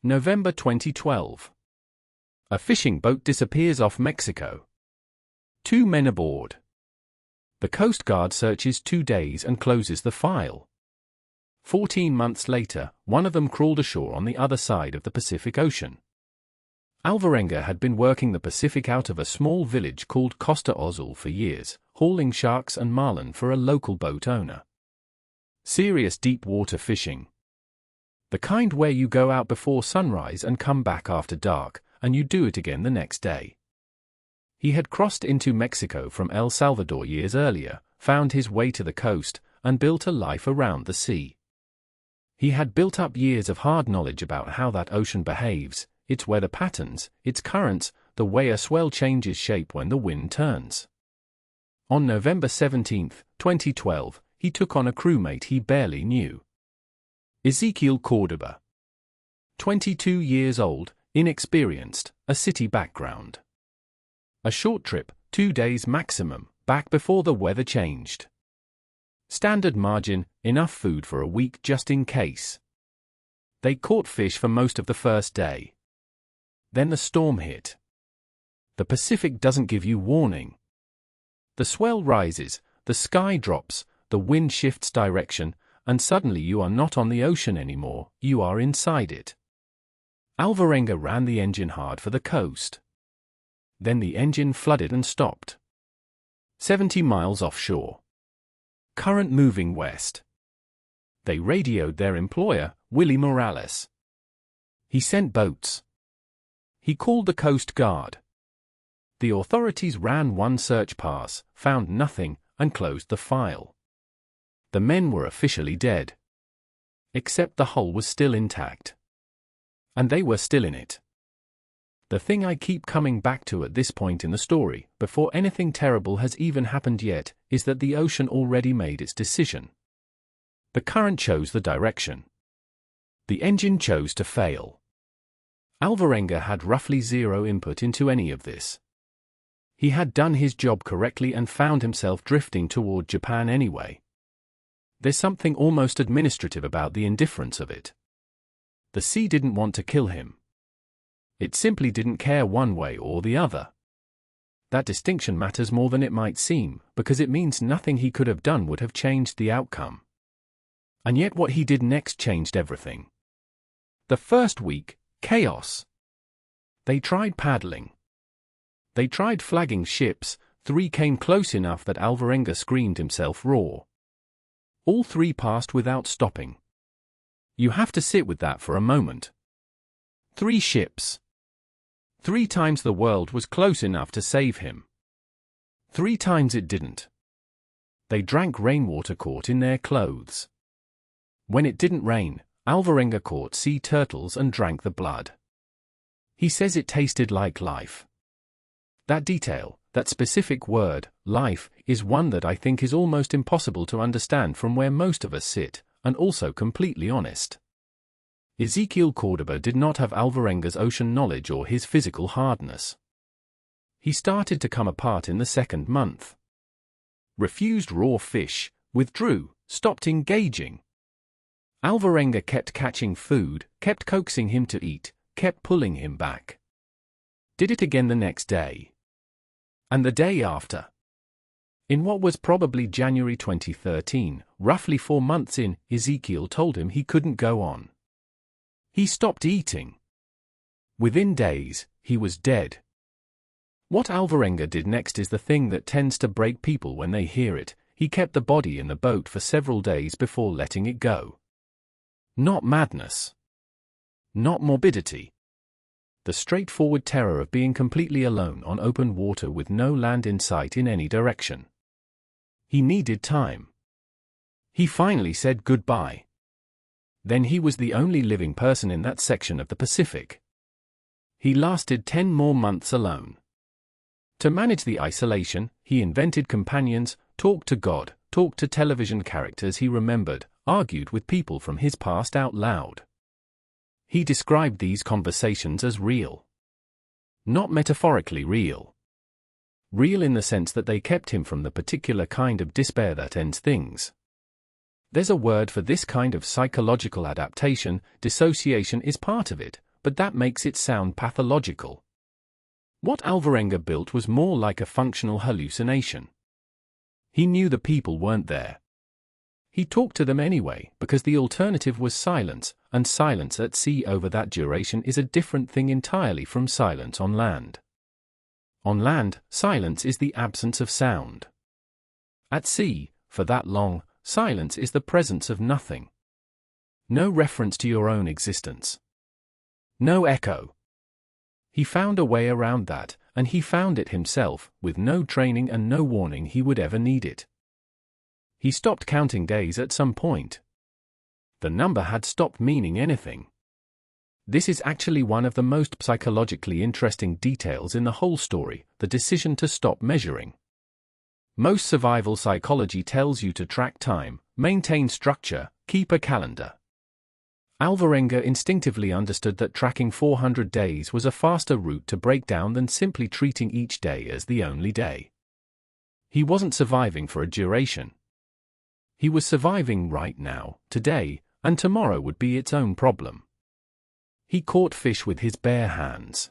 November 2012. A fishing boat disappears off Mexico. 2 men aboard. The Coast Guard searches 2 days and closes the file. 14 months later, one of them crawled ashore on the other side of the Pacific Ocean. Alvarenga had been working the Pacific out of a small village called Costa Azul for years, hauling sharks and marlin for a local boat owner. Serious deep water fishing. The kind where you go out before sunrise and come back after dark, and you do it again the next day. He had crossed into Mexico from El Salvador years earlier, found his way to the coast, and built a life around the sea. He had built up years of hard knowledge about how that ocean behaves, its weather patterns, its currents, the way a swell changes shape when the wind turns. On November 17, 2012, he took on a crewmate he barely knew. Ezequiel Cordoba. 22 years old, inexperienced, a city background. A short trip, 2 days maximum, back before the weather changed. Standard margin, enough food for a week just in case. They caught fish for most of the first day. Then the storm hit. The Pacific doesn't give you warning. The swell rises, the sky drops, the wind shifts direction, and suddenly you are not on the ocean anymore, you are inside it. Alvarenga ran the engine hard for the coast. Then the engine flooded and stopped. 70 miles offshore. Current moving west. They radioed their employer, Willie Morales. He sent boats. He called the Coast Guard. The authorities ran one search pass, found nothing, and closed the file. The men were officially dead. Except the hull was still intact. And they were still in it. The thing I keep coming back to at this point in the story, before anything terrible has even happened yet, is that the ocean already made its decision. The current chose the direction. The engine chose to fail. Alvarenga had roughly zero input into any of this. He had done his job correctly and found himself drifting toward Japan anyway. There's something almost administrative about the indifference of it. The sea didn't want to kill him. It simply didn't care one way or the other. That distinction matters more than it might seem, because it means nothing he could have done would have changed the outcome. And yet what he did next changed everything. The first week, chaos. They tried paddling. They tried flagging ships, 3 came close enough that Alvarenga screamed himself raw. All 3 passed without stopping. You have to sit with that for a moment. 3 ships. 3 times the world was close enough to save him. 3 times it didn't. They drank rainwater caught in their clothes. When it didn't rain, Alvarenga caught sea turtles and drank the blood. He says it tasted like life. That detail, that specific word, life, is one that I think is almost impossible to understand from where most of us sit, and also completely honest. Ezequiel Cordoba did not have Alvarenga's ocean knowledge or his physical hardness. He started to come apart in the 2nd month. Refused raw fish, withdrew, stopped engaging. Alvarenga kept catching food, kept coaxing him to eat, kept pulling him back. Did it again the next day. And the day after. In what was probably January 2013, roughly 4 months in, Ezequiel told him he couldn't go on. He stopped eating. Within days, he was dead. What Alvarenga did next is the thing that tends to break people when they hear it. He kept the body in the boat for several days before letting it go. Not madness. Not morbidity. The straightforward terror of being completely alone on open water with no land in sight in any direction. He needed time. He finally said goodbye. Then he was the only living person in that section of the Pacific. He lasted 10 more months alone. To manage the isolation, he invented companions, talked to God, talked to television characters he remembered, argued with people from his past out loud. He described these conversations as real. Not metaphorically real. Real in the sense that they kept him from the particular kind of despair that ends things. There's a word for this kind of psychological adaptation. Dissociation is part of it, but that makes it sound pathological. What Alvarenga built was more like a functional hallucination. He knew the people weren't there. He talked to them anyway, because the alternative was silence, and silence at sea over that duration is a different thing entirely from silence on land. On land, silence is the absence of sound. At sea, for that long, silence is the presence of nothing. No reference to your own existence. No echo. He found a way around that, and he found it himself, with no training and no warning he would ever need it. He stopped counting days at some point. The number had stopped meaning anything. This is actually one of the most psychologically interesting details in the whole story, the decision to stop measuring. Most survival psychology tells you to track time, maintain structure, keep a calendar. Alvarenga instinctively understood that tracking 400 days was a faster route to break down than simply treating each day as the only day. He wasn't surviving for a duration. He was surviving right now, today, and tomorrow would be its own problem. He caught fish with his bare hands.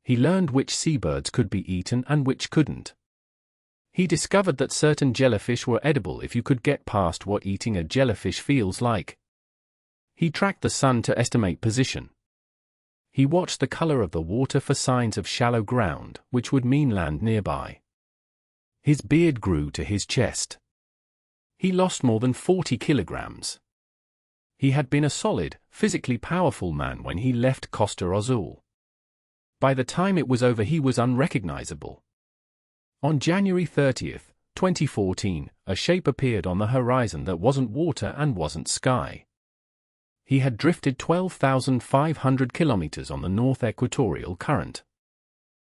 He learned which seabirds could be eaten and which couldn't. He discovered that certain jellyfish were edible if you could get past what eating a jellyfish feels like. He tracked the sun to estimate position. He watched the color of the water for signs of shallow ground, which would mean land nearby. His beard grew to his chest. He lost more than 40 kilograms. He had been a solid, physically powerful man when he left Costa Azul. By the time it was over, he was unrecognizable. On January 30, 2014, a shape appeared on the horizon that wasn't water and wasn't sky. He had drifted 12,500 kilometers on the North Equatorial Current.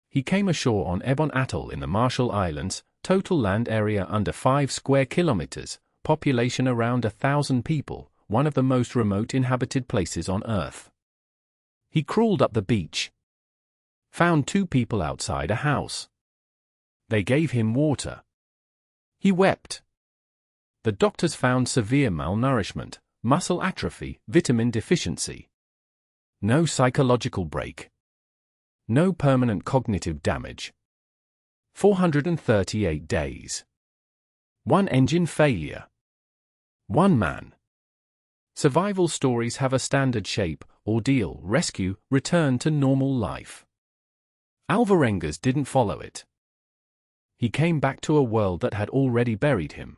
He came ashore on Ebon Atoll in the Marshall Islands, total land area under 5 square kilometers, population around 1,000 people, one of the most remote inhabited places on Earth. He crawled up the beach. Found 2 people outside a house. They gave him water. He wept. The doctors found severe malnourishment, muscle atrophy, vitamin deficiency. No psychological break. No permanent cognitive damage. 438 days. 1 engine failure. 1 man. Survival stories have a standard shape: ordeal, rescue, return to normal life. Alvarenga's didn't follow it. He came back to a world that had already buried him.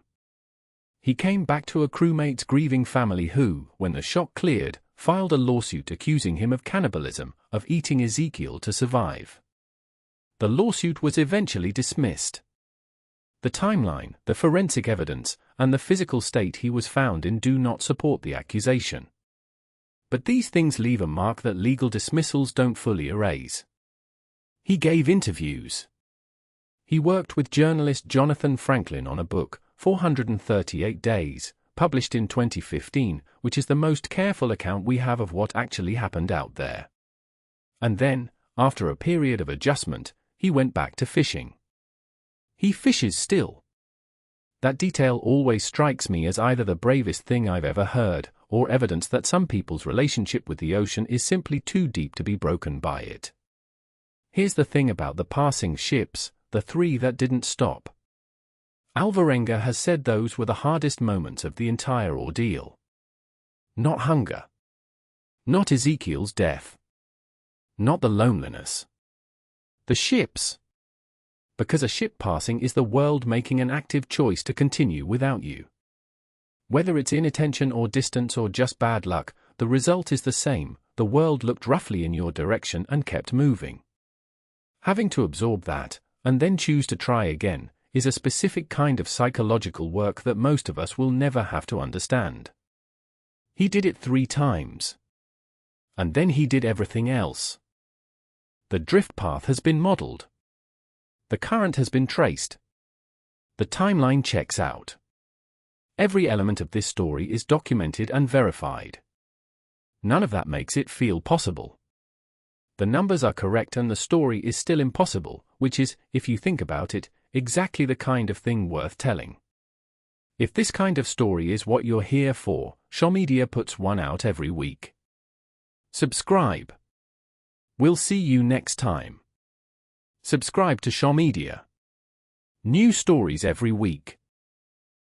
He came back to a crewmate's grieving family who, when the shock cleared, filed a lawsuit accusing him of cannibalism, of eating Ezekiel to survive. The lawsuit was eventually dismissed. The timeline, the forensic evidence, and the physical state he was found in do not support the accusation. But these things leave a mark that legal dismissals don't fully erase. He gave interviews. He worked with journalist Jonathan Franklin on a book, 438 Days, published in 2015, which is the most careful account we have of what actually happened out there. And then, after a period of adjustment, he went back to fishing. He fishes still. That detail always strikes me as either the bravest thing I've ever heard, or evidence that some people's relationship with the ocean is simply too deep to be broken by it. Here's the thing about the passing ships, the 3 that didn't stop. Alvarenga has said those were the hardest moments of the entire ordeal. Not hunger. Not Ezekiel's death. Not the loneliness. The ships. Because a ship passing is the world making an active choice to continue without you. Whether it's inattention or distance or just bad luck, the result is the same: the world looked roughly in your direction and kept moving. Having to absorb that, and then choose to try again, is a specific kind of psychological work that most of us will never have to understand. He did it 3 times. And then he did everything else. The drift path has been modeled. The current has been traced. The timeline checks out. Every element of this story is documented and verified. None of that makes it feel possible. The numbers are correct and the story is still impossible, which is, if you think about it, exactly the kind of thing worth telling. If this kind of story is what you're here for, ChaMedia puts one out every week. Subscribe. We'll see you next time. Subscribe to ChaMedia. New stories every week.